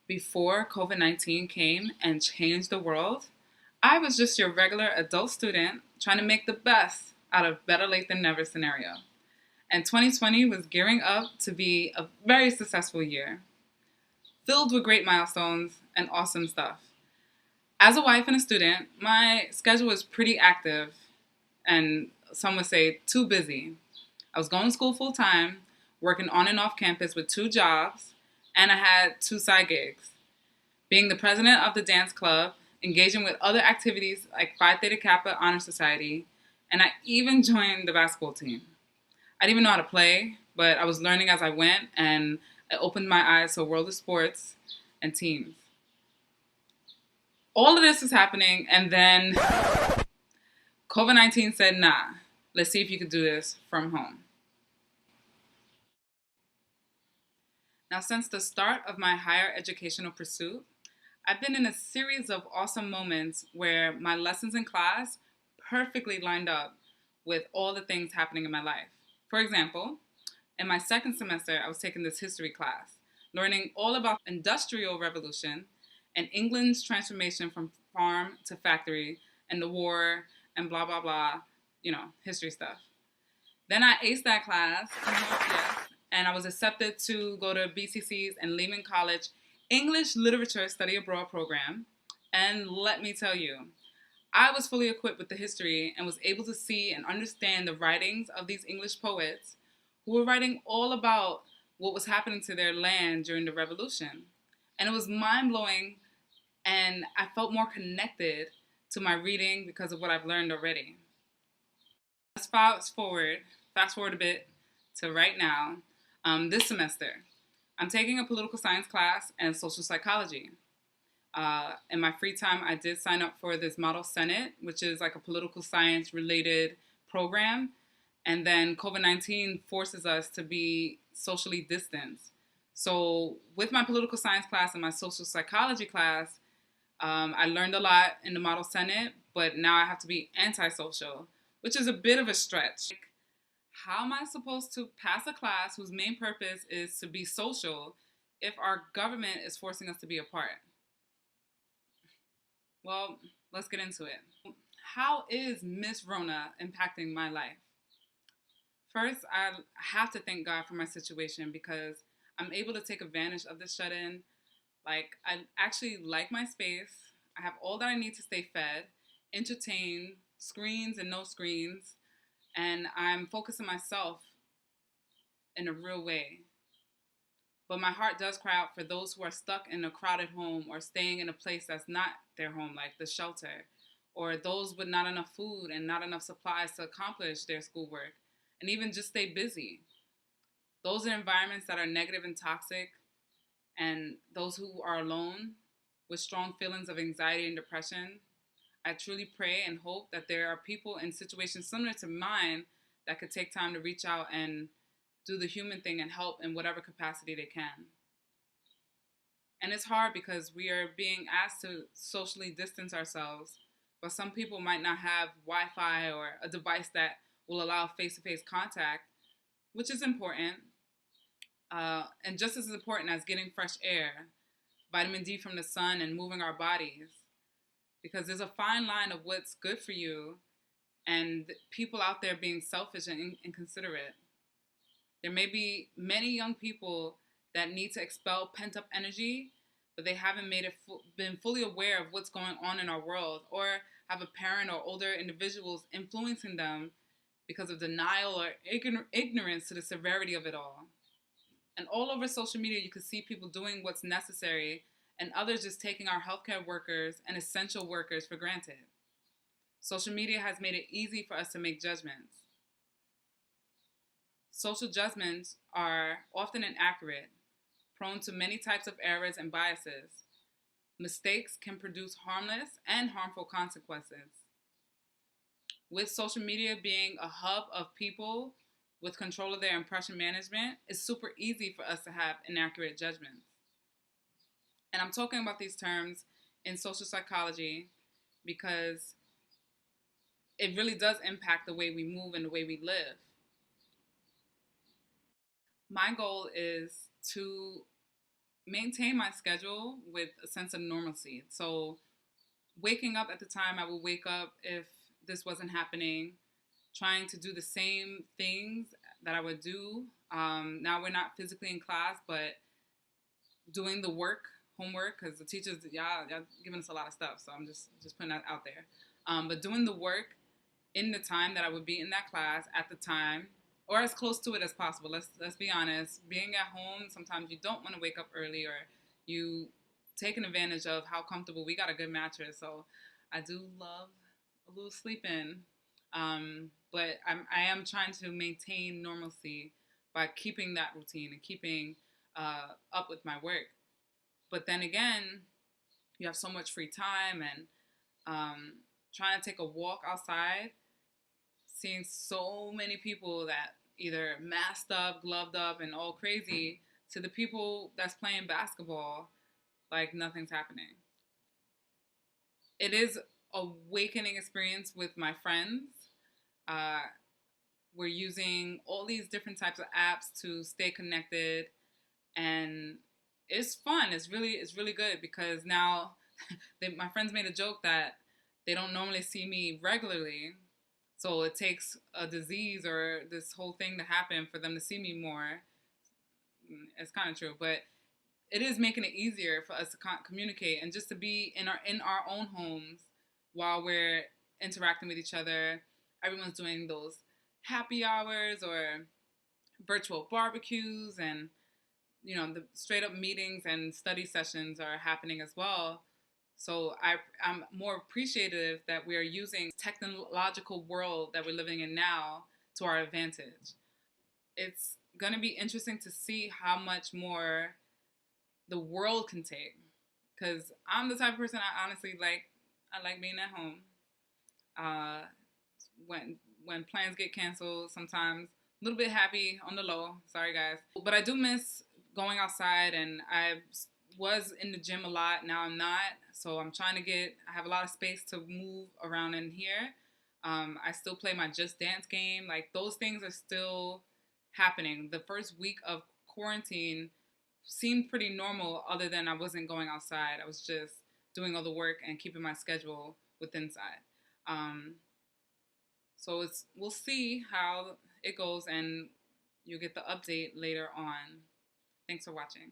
Before COVID-19 came and changed the world, I was just your regular adult student trying to make the best out of better late than never scenario. And 2020 was gearing up to be a very successful year, filled with great milestones and awesome stuff. As a wife and a student, my schedule was pretty active and some would say too busy. I was going to school full time, working on and off campus with two jobs, and I had two side gigs. Being the president of the dance club, engaging with other activities like Phi Theta Kappa Honor Society, and I even joined the basketball team. I didn't even know how to play, but I was learning as I went, and it opened my eyes to a world of sports and teams. All of this is happening, and then COVID-19 said, nah, let's see if you could do this from home. Now, since the start of my higher educational pursuit, I've been in a series of awesome moments where my lessons in class perfectly lined up with all the things happening in my life. For example, in my second semester, I was taking this history class, learning all about the Industrial Revolution and England's transformation from farm to factory and the war and blah, blah, blah, history stuff. Then I aced that class, yes, and I was accepted to go to BCC's and Lehman College English Literature Study Abroad program. And let me tell you, I was fully equipped with the history and was able to see and understand the writings of these English poets who were writing all about what was happening to their land during the revolution. And it was mind-blowing, and I felt more connected to my reading because of what I've learned already. Let's fast forward a bit to right now. This semester, I'm taking a political science class and social psychology. In my free time, I did sign up for this Model Senate, which is like a political science related program. And then COVID-19 forces us to be socially distanced. So with my political science class and my social psychology class, I learned a lot in the Model Senate, but now I have to be antisocial, which is a bit of a stretch. How am I supposed to pass a class whose main purpose is to be social if our government is forcing us to be apart? Well, let's get into it. How is Miss Rona impacting my life? First, I have to thank God for my situation because I'm able to take advantage of the shut-in. Like, I actually like my space. I have all that I need to stay fed, entertained, screens and no screens, and I'm focused on myself in a real way. But my heart does cry out for those who are stuck in a crowded home or staying in a place that's not their home, like the shelter, or those with not enough food and not enough supplies to accomplish their schoolwork, and even just stay busy. Those are environments that are negative and toxic, and those who are alone with strong feelings of anxiety and depression. I truly pray and hope that there are people in situations similar to mine that could take time to reach out and do the human thing and help in whatever capacity they can. And it's hard because we are being asked to socially distance ourselves, but some people might not have Wi Fi or a device that will allow face to face contact, which is important. And just as important as getting fresh air, vitamin D from the sun, and moving our bodies. Because there's a fine line of what's good for you and people out there being selfish and inconsiderate. There may be many young people that need to expel pent-up energy, but they haven't been fully aware of what's going on in our world, or have a parent or older individuals influencing them because of denial or ignorance to the severity of it all. And all over social media, you can see people doing what's necessary and others just taking our healthcare workers and essential workers for granted. Social media has made it easy for us to make judgments. Social judgments are often inaccurate, prone to many types of errors and biases. Mistakes can produce harmless and harmful consequences. With social media being a hub of people with control of their impression management, it's super easy for us to have inaccurate judgments. And I'm talking about these terms in social psychology because it really does impact the way we move and the way we live. My goal is to maintain my schedule with a sense of normalcy. So waking up at the time I would wake up if this wasn't happening, trying to do the same things that I would do. Now we're not physically in class, but doing the work, homework, because the teachers, y'all giving us a lot of stuff. So I'm just putting that out there. But doing the work in the time that I would be in that class at the time, or as close to it as possible. Let's be honest. Being at home, sometimes you don't want to wake up early, or you taking advantage of how comfortable we got a good mattress. So I do love a little sleep in, but I am trying to maintain normalcy by keeping that routine and keeping up with my work. But then again, you have so much free time, and trying to take a walk outside, seeing so many people that either masked up, gloved up, and all crazy, to the people that's playing basketball like nothing's happening. It is a awakening experience with my friends. Uh, we're using all these different types of apps to stay connected, and it's fun. It's really good because now my friends made a joke that they don't normally see me regularly, so it takes a disease or this whole thing to happen for them to see me more. It's kind of true, but it is making it easier for us to communicate and just to be in our own homes while we're interacting with each other. Everyone's doing those happy hours or virtual barbecues, and the straight up meetings and study sessions are happening as well. So I'm more appreciative that we are using technological world that we're living in now to our advantage. It's going to be interesting to see how much more the world can take, because I'm the type of person I honestly like. I like being at home. Uh, when plans get canceled, sometimes a little bit happy on the low. Sorry, guys, but I do miss going outside, and I was in the gym a lot. Now I'm not, so I'm trying to get. I have a lot of space to move around in here. I still play my Just Dance game. Like those things are still happening. The first week of quarantine seemed pretty normal, other than I wasn't going outside. I was just doing all the work and keeping my schedule with inside. Um, so we'll see how it goes, and you'll get the update later on. Thanks for watching.